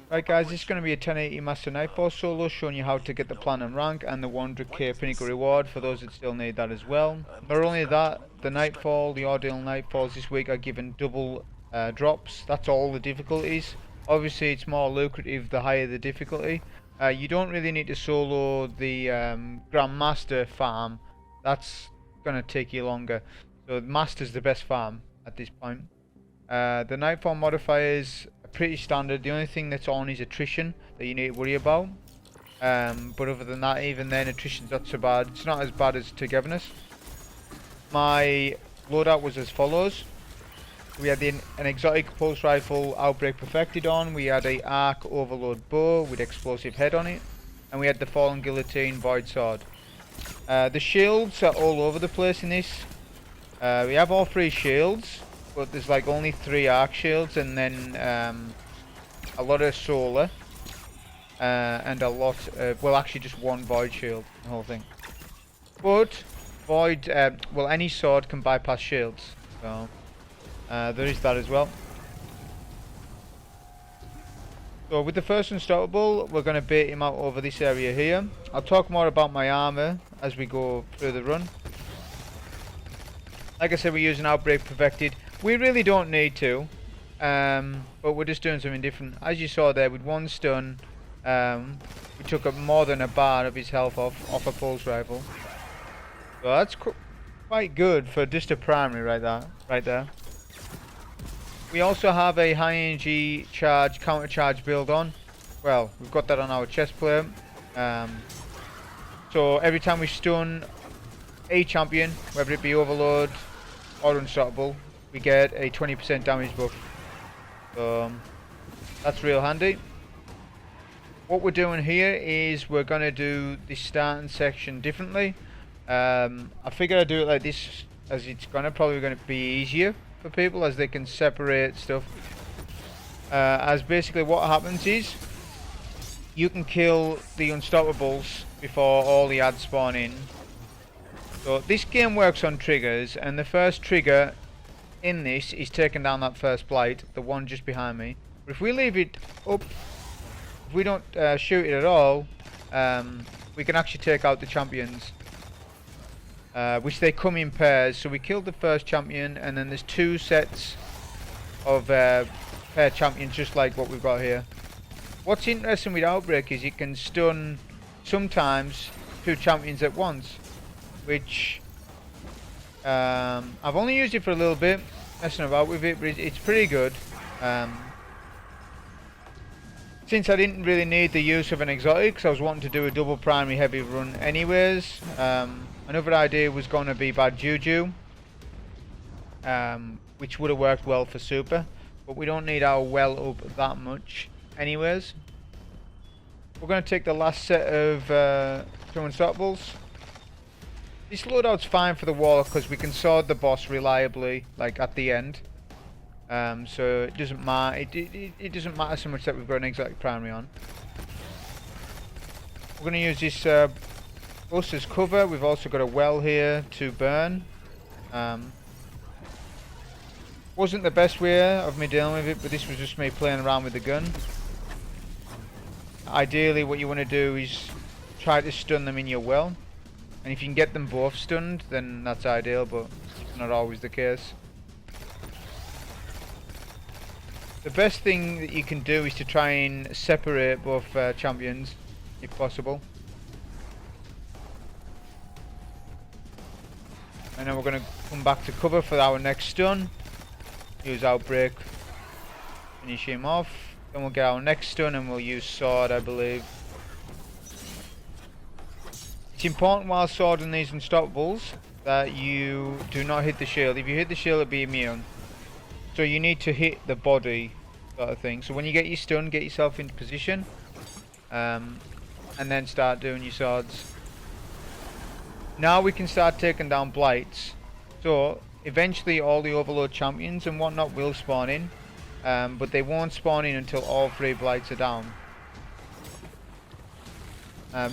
Right guys, this is going to be a 1080 Master Nightfall solo showing you how to get the Platinum rank and the 100k pinnacle reward for those that still need that as well. Not only that, the Nightfall, the Ordeal Nightfalls this week are given double drops. That's all the difficulties. Obviously it's more lucrative the higher the difficulty. You don't really need to solo the Grandmaster farm. That's going to take you longer. So Master's the best farm at this point. The Nightfall Modifiers are pretty standard. The only thing that's on is Attrition that you need to worry about. But other than that, even then, Attrition's not so bad. It's not as bad as Togetherness. My loadout was as follows. We had an exotic pulse rifle Outbreak Perfected on. We had a arc overload bow with explosive head on it. And we had the fallen guillotine void sword. The shields are all over the place in this. We have all 3 shields, but there's like only 3 arc shields, and then a lot of solar, and a lot of, well, actually just 1 void shield, the whole thing. But void, well, any sword can bypass shields, so there is that as well. So with the first Unstoppable, we're going to bait him out over this area here. I'll talk more about my armor as we go through the run. Like I said, we're using Outbreak Perfected. We really don't need to, but we're just doing something different. As you saw there, with 1 stun, we took up more than a bar of his health off a pulse rifle. So that's quite good for just a primary right there. We also have a high energy charge, counter charge build on. Well, we've got that on our chest plate. So every time we stun a champion, whether it be Overload or Unstoppable, we get a 20% damage buff. So that's real handy. What we're doing here is we're going to do the starting section differently. I figured I'd do it like this, as it's probably going to be easier for people, as they can separate stuff. As basically what happens is you can kill the Unstoppables before all the ads spawn in. So this game works on triggers, and the first trigger in this is taking down that first blight, the one just behind me. But if we leave it up, if we don't shoot it at all, we can actually take out the champions, which they come in pairs. So we killed the first champion, and then there's 2 sets of pair champions, just like what we've got here. What's interesting with Outbreak is you can stun sometimes 2 champions at once, which I've only used it for a little bit, messing about with it, but it's pretty good. Since I didn't really need the use of an exotic, because I was wanting to do a double primary heavy run anyways. Another idea was going to be Bad Juju, which would have worked well for super, but we don't need our well up that much anyways. We're going to take the last set of 2 Unstoppables. This loadout's fine for the Warlock because we can sword the boss reliably, like at the end. So it doesn't matter. It doesn't matter so much that we've got an exotic primary on. We're going to use this bus as cover. We've also got a well here to burn. Wasn't the best way of me dealing with it, but this was just me playing around with the gun. Ideally, what you want to do is try to stun them in your well. And if you can get them both stunned, then that's ideal, but it's not always the case. The best thing that you can do is to try and separate both champions, if possible. And then we're going to come back to cover for our next stun. Use Outbreak, finish him off. Then we'll get our next stun and we'll use Sword, I believe. It's important while swording these Unstoppables that you do not hit the shield. If you hit the shield, it'll be immune. So you need to hit the body, sort of thing. So when you get your stun, get yourself into position, and then start doing your swords. Now we can start taking down blights. So eventually all the Overload champions and whatnot will spawn in, but they won't spawn in until all 3 blights are down.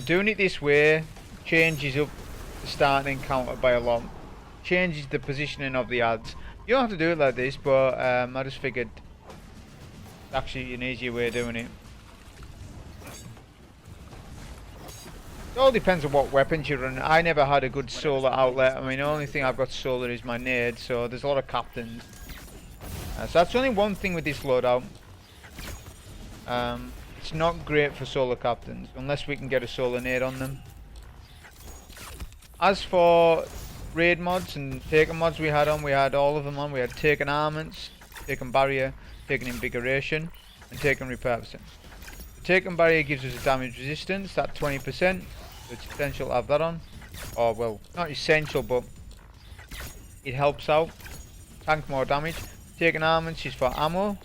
Doing it this way changes up the starting encounter by a lot. Changes the positioning of the ads. You don't have to do it like this, but I just figured It's actually an easier way of doing it. It all depends on what weapons you run. I never had a good solar outlet. I mean, the only thing I've got solar is my nade, so there's a lot of captains. So that's only one thing with this loadout. It's not great for solar captains, unless we can get a solar nade on them. As for raid mods and taken mods we had all of them on. We had taken Armaments, taken Barrier, taken Invigoration, and taken Repurposing. The taken Barrier gives us a damage resistance, that's 20%. So it's essential to have that on. Or, well, not essential, but it helps out. Tank more damage. Taking Armaments is for ammo.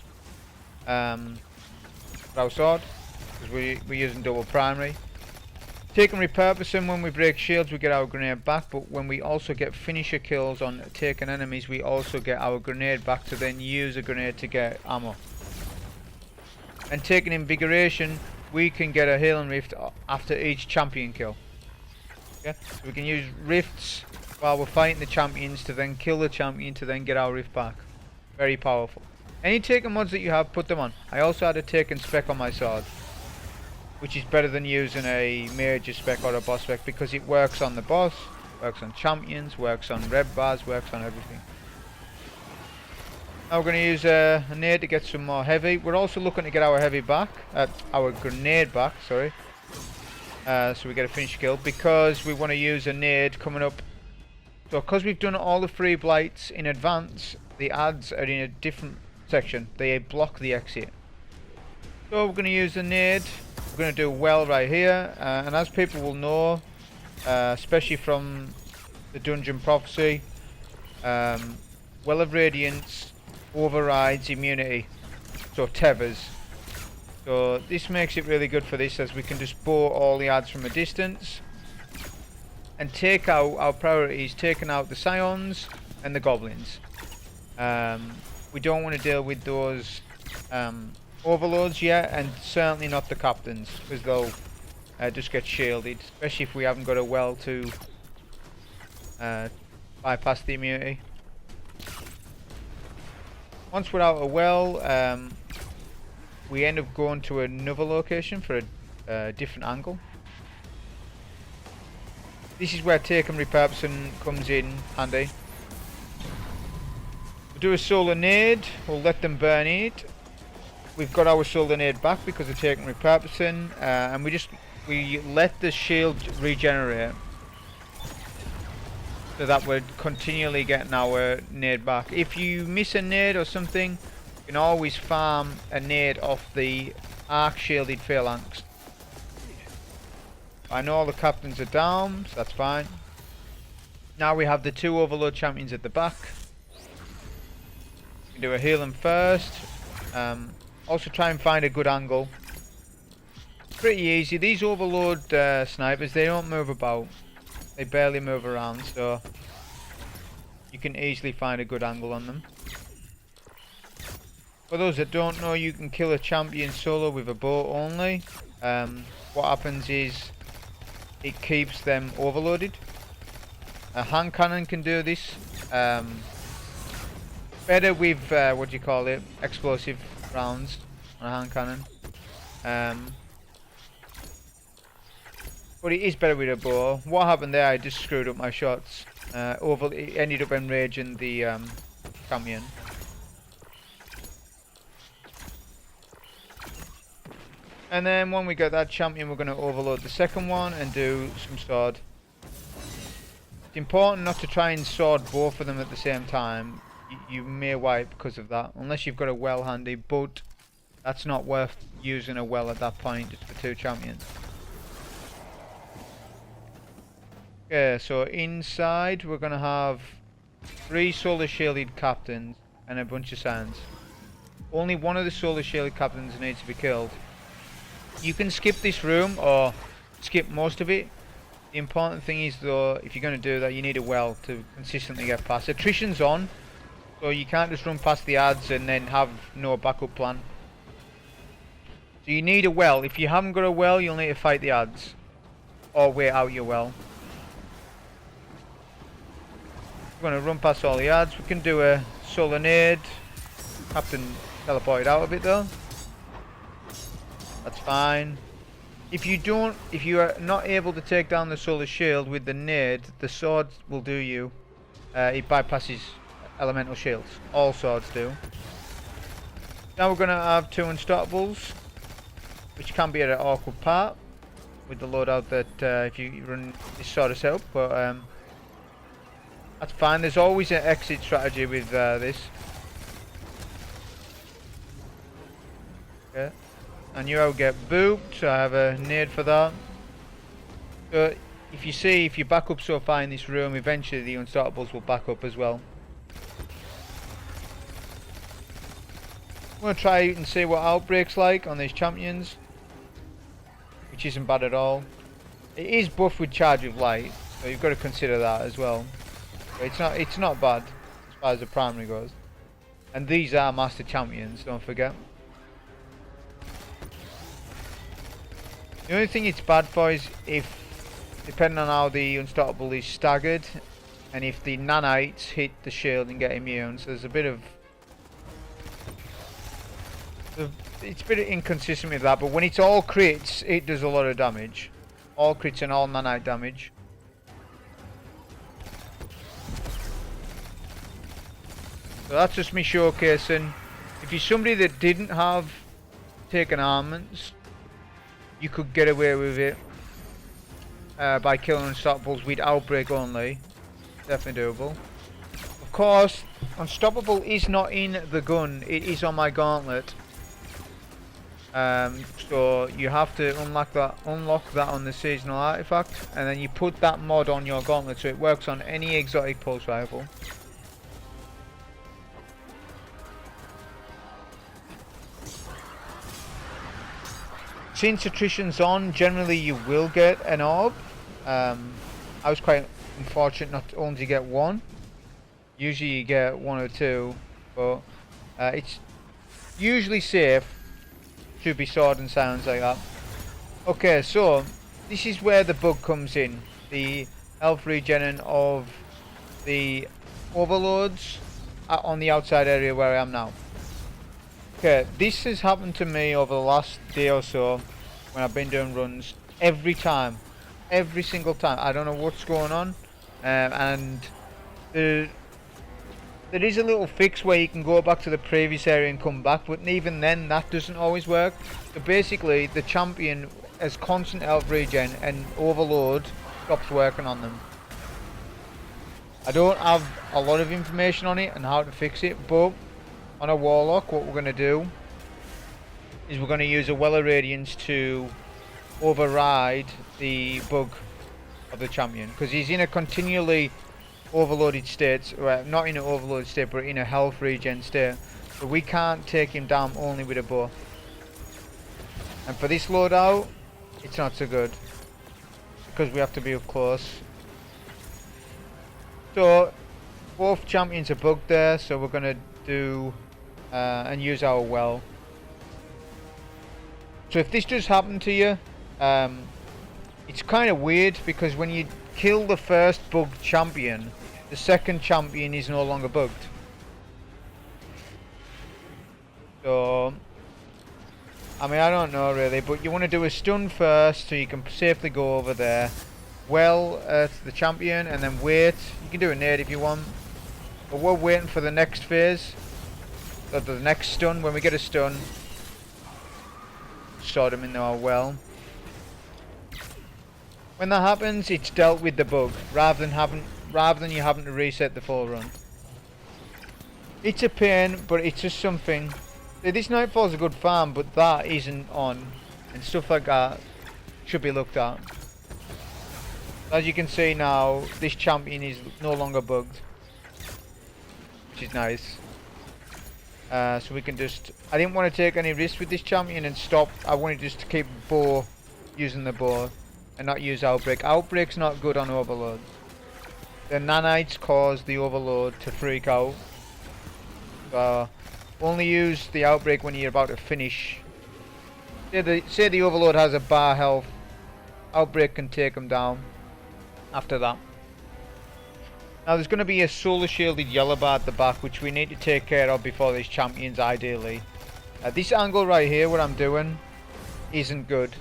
For our sword, because we're using double primary. Taking Repurposing, when we break shields we get our grenade back, but when we also get finisher kills on taken enemies we also get our grenade back to then use a grenade to get ammo. And taking Invigoration, we can get a healing rift after each champion kill. Okay? So we can use rifts while we're fighting the champions to then kill the champion to then get our rift back. Very powerful. Any taken mods that you have, put them on. I also had a taken spec on my sword, which is better than using a major spec or a boss spec because it works on the boss, works on champions, works on red bars, works on everything. Now we're going to use a nade to get some more heavy. We're also looking to get our heavy back, our grenade back, sorry. So we get a finish kill because we want to use a nade coming up. So because we've done all the free blights in advance, the ads are in a different section. They block the exit. So we're going to use the nade. We're going to do well right here. And as people will know, especially from the Dungeon Prophecy, Well of Radiance overrides immunity, so tethers. So this makes it really good for this, as we can just bow all the ads from a distance and take out our priorities, taking out the scions and the goblins. We don't want to deal with those overloads yet, and certainly not the captains, because they'll just get shielded, especially if we haven't got a well to bypass the immunity. Once we're out of well, we end up going to another location for a different angle. This is where taken Repurposing comes in handy. We'll do a solar nade, we'll let them burn it. We've got our solar nade back because of taken Repurposing, and we let the shield regenerate, so that we're continually getting our nade back. If you miss a nade or something, you can always farm a nade off the arc shielded phalanx. I know all the captains are down, so that's fine. Now we have the two overload champions at the back. We can do a healing first. Also try and find a good angle. Pretty easy. These overload snipers, they don't move about. They barely move around, so you can easily find a good angle on them. For those that don't know, you can kill a champion solo with a bow only. What happens is it keeps them overloaded. A hand cannon can do this. Better with what do you call it? Explosive rounds on a hand cannon. But it is better with a bow. What happened there? I just screwed up my shots. It ended up enraging the champion. And then when we get that champion, we're going to overload the second one and do some sword. It's important not to try and sword both of them at the same time. You may wipe because of that, unless you've got a well handy, but that's not worth using a well at that point, just for two champions. Okay, so inside we're going to have 3 solar shielded captains and a bunch of sands. Only one of the solar shielded captains needs to be killed. You can skip this room or skip most of it. The important thing is though, if you're going to do that, you need a well to consistently get past. Attrition's on, so you can't just run past the ads and then have no backup plan. So you need a well. If you haven't got a well, you'll need to fight the ads or wait out your well. We're going to run past all the ads. We can do a solar nade. Captain teleported out of it though. That's fine. If you are not able to take down the solar shield with the nade, the sword will do you. It bypasses elemental shields. All swords do. Now we're going to have 2 unstoppables, which can be an awkward part with the loadout that if you run this sort of setup, but that's fine. There's always an exit strategy with this. Okay. And you all get booped, so I have a nade for that. So if you back up so far in this room, eventually the unstoppables will back up as well. I'm going to try and see what Outbreak's like on these champions, which isn't bad at all. It is buffed with Charge of Light, so you've got to consider that as well. But it's not bad as far as the primary goes. And these are master champions, don't forget. The only thing it's bad for is if, depending on how the unstoppable is staggered, and if the nanites hit the shield and get immune, so there's a bit of... It's a bit inconsistent with that, but when it's all crits, it does a lot of damage. All crits and all nanite damage. So that's just me showcasing. If you're somebody that didn't have taken armaments, you could get away with it by killing unstoppables with Outbreak only. Definitely doable. Of course, unstoppable is not in the gun, it is on my gauntlet. So you have to unlock that on the seasonal artifact, and then you put that mod on your gauntlet so it works on any exotic pulse rifle. Since attrition's on, generally you will get an orb. I was quite unfortunate not to only get one. Usually you get 1 or 2, but it's usually safe to be sword and sounds like that. Okay, so this is where the bug comes in. The health regening of the overloads on the outside area where I am now. Okay, this has happened to me over the last day or so when I've been doing runs. Every time. Every single time. I don't know what's going on. And there is a little fix where you can go back to the previous area and come back, but even then that doesn't always work. So basically the champion has constant health regen and overload stops working on them. I don't have a lot of information on it and how to fix it, but on a Warlock what we're going to do is we're going to use a Well of Radiance to override the bug of the champion, because he's in a continually overloaded state, well, not in an overloaded state but in a health regen state, so we can't take him down only with a bow. And for this loadout it's not so good because we have to be up close. So both champions are bugged there, so we're going to do and use our well. So if this does happen to you, it's kind of weird because when you kill the first bugged champion, the second champion is no longer bugged. So I mean, I don't know really, but you want to do a stun first so you can safely go over there, well at the champion, and then wait. You can do a nade if you want, but we're waiting for the next phase, or the next stun. When we get a stun, sort him in our well. When that happens, it's dealt with the bug rather than you having to reset the full run. It's a pain, but it's just something. This Nightfall's a good farm, but that isn't on, and stuff like that should be looked at. As you can see now, this champion is no longer bugged, which is nice. So we can just... I didn't want to take any risks with this champion and stop. I wanted just to keep bow, using the bow, and not use Outbreak. Outbreak's not good on overload. The nanites cause the overload to freak out. So only use the Outbreak when you're about to finish. Say the overload has a bar health, Outbreak can take them down after that. Now there's going to be a solar shielded yellow bar at the back, which we need to take care of before these champions ideally. This angle right here, what I'm doing isn't good.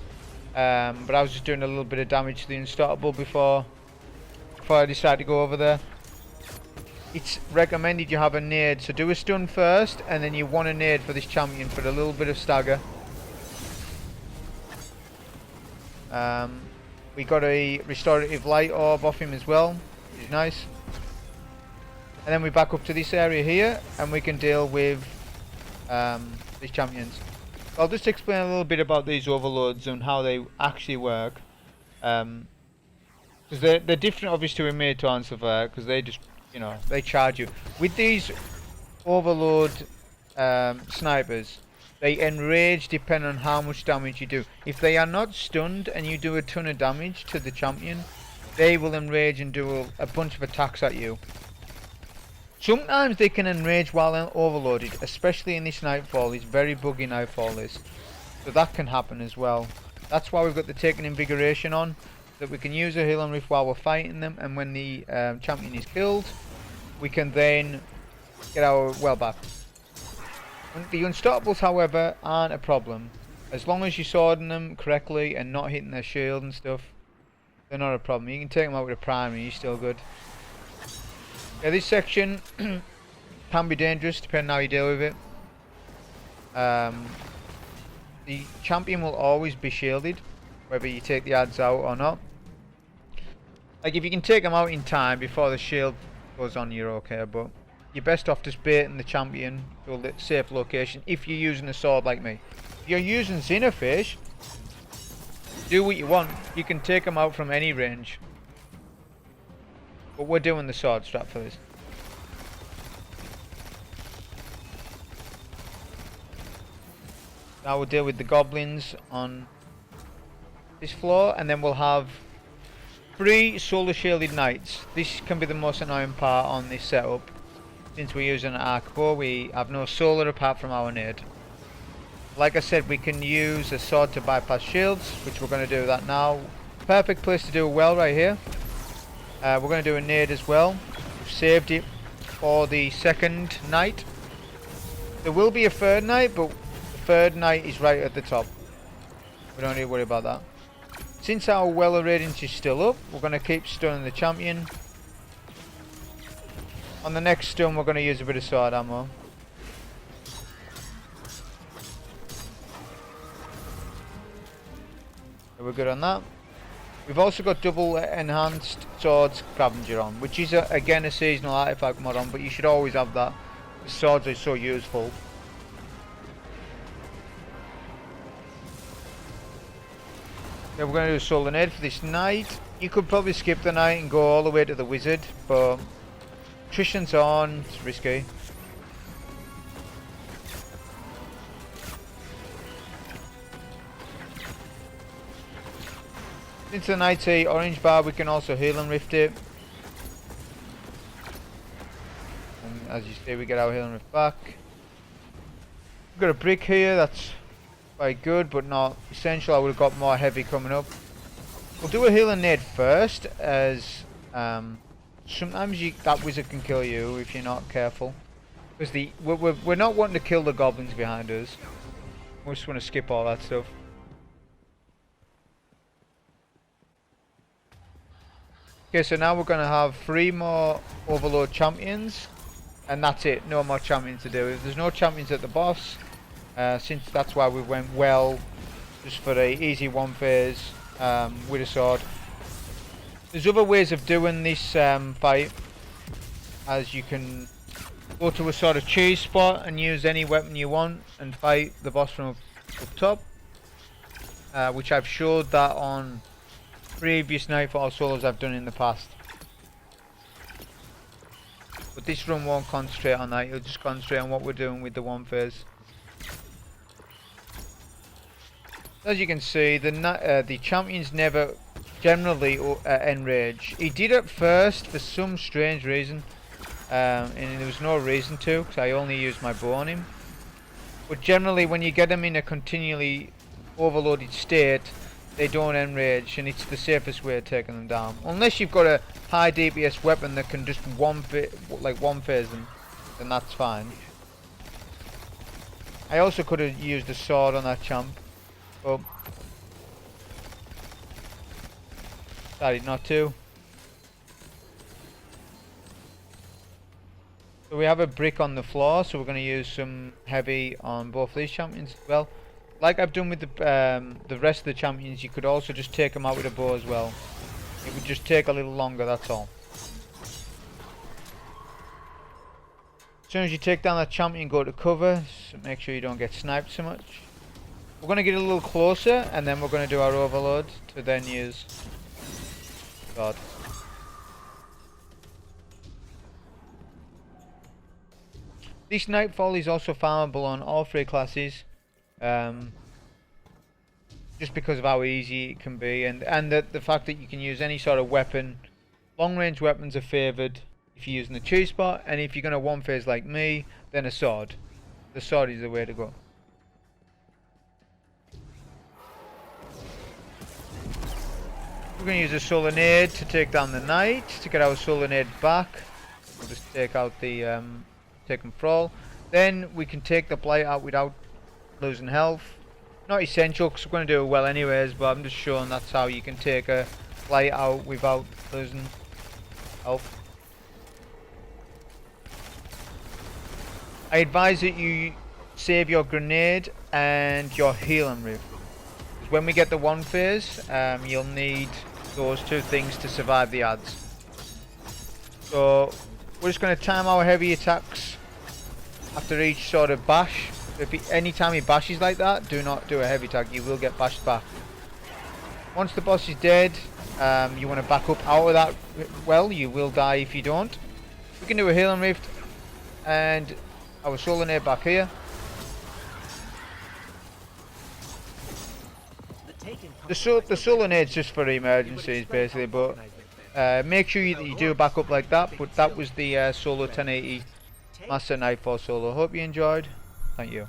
But I was just doing a little bit of damage to the unstoppable before I decided to go over there. It's recommended you have a nade, so do a stun first, and then you want a nade for this champion for a little bit of stagger. We got a restorative light orb off him as well, which is nice. And then we back up to this area here, and we can deal with these champions. I'll just explain a little bit about these overloads and how they actually work. Because they're different obviously with Minotaur and stuff like that, because they just, you know, they charge you. With these overload snipers, they enrage depending on how much damage you do. If they are not stunned and you do a ton of damage to the champion, they will enrage and do a bunch of attacks at you. Sometimes they can enrage while overloaded, especially in this Nightfall. It's very buggy Nightfall this. So that can happen as well. That's why we've got the taken Invigoration on, so that we can use a heal and rift while we're fighting them, and when the champion is killed, we can then get our well back. The unstoppables, however, aren't a problem. As long as you're swording them correctly and not hitting their shield and stuff, they're not a problem. You can take them out with a primary, you're still good. Yeah, this section can be dangerous depending on how you deal with it. The champion will always be shielded, whether you take the ads out or not. Like, if you can take them out in time before the shield goes on, you're okay, but you're best off just baiting the champion to a safe location if you're using a sword like me. If you're using Xenofish, do what you want. You can take them out from any range. But we're doing the sword strap for this. Now we'll deal with the goblins on this floor, and then we'll have 3 solar shielded knights. This can be the most annoying part on this setup. Since we're using an arc bow, we have no solar apart from our nade. Like I said, we can use a sword to bypass shields, which we're going to do that now. Perfect place to do a well right here. We're going to do a nade as well. We've saved it for the second knight. There will be a third knight, but the third knight is right at the top. We don't need to worry about that. Since our well of Radiance is still up, we're going to keep stunning the champion. On the next stun, we're going to use a bit of sword ammo. So we're good on that. We've also got double enhanced swords Scavenger on, which is again a seasonal artifact mod on, but you should always have that. The swords are so useful. Yeah, we're going to do a solar nade for this knight. You could probably skip the knight and go all the way to the wizard, but Attrition's on, it's risky. Since the knight's a orange bar, we can also heal and rift it. And as you see, we get our heal and rift back. We've got a brick here, that's quite good, but not essential. I would have got more heavy coming up. We'll do a heal and nade first, as sometimes that wizard can kill you if you're not careful. Because we're not wanting to kill the goblins behind us. We just want to skip all that stuff. Okay, so now we're going to have 3 more overload champions, and that's it. No more champions to do. If there's no champions at the boss, since that's why we went well, just for a easy one phase with a sword. There's other ways of doing this fight, as you can go to a sort of cheese spot and use any weapon you want and fight the boss from up top, which I've showed that on previous Nightfall solos I've done in the past. But this run won't concentrate on that, it'll just concentrate on what we're doing with the one phase. As you can see, the champions never generally enrage. He did at first for some strange reason, and there was no reason to, because I only used my bow on him. But generally when you get them in a continually overloaded state, they don't enrage, and it's the safest way of taking them down. Unless you've got a high DPS weapon that can just one phase them, then that's fine. I also could have used a sword on that champ. Oh. Decided not to. So we have a brick on the floor, so we're going to use some heavy on both these champions as well. Like I've done with the rest of the champions, you could also just take them out with a bow as well. It would just take a little longer, that's all. As soon as you take down that champion, go to cover, so make sure you don't get sniped so much. We're going to get a little closer, and then we're going to do our overload to then use... God. This Nightfall is also farmable on all 3 classes. Just because of how easy it can be, and the fact that you can use any sort of weapon. Long range weapons are favoured if you're using the cheese spot, and if you're going to one phase like me, then a sword. The sword is the way to go. We're going to use a solar nade to take down the knight, to get our solar nade back. We'll just take out the take them thrall. Then we can take the blight out without losing health. Not essential because we're going to do it well anyways, but I'm just showing that's how you can take a blight out without losing health. I advise that you save your grenade and your healing rift. When we get the one phase, you'll need those 2 things to survive the adds. So we're just going to time our heavy attacks after each sort of bash. Anytime he bashes like that, do not do a heavy attack, you will get bashed back. Once the boss is dead, you want to back up out of that well, you will die if you don't. We can do a healing rift and our solar nade back here. The solar nade's just for emergencies basically, but make sure that you do back up like that. But that was the solo 1080 Master Nightfall solo. Hope you enjoyed. Thank you.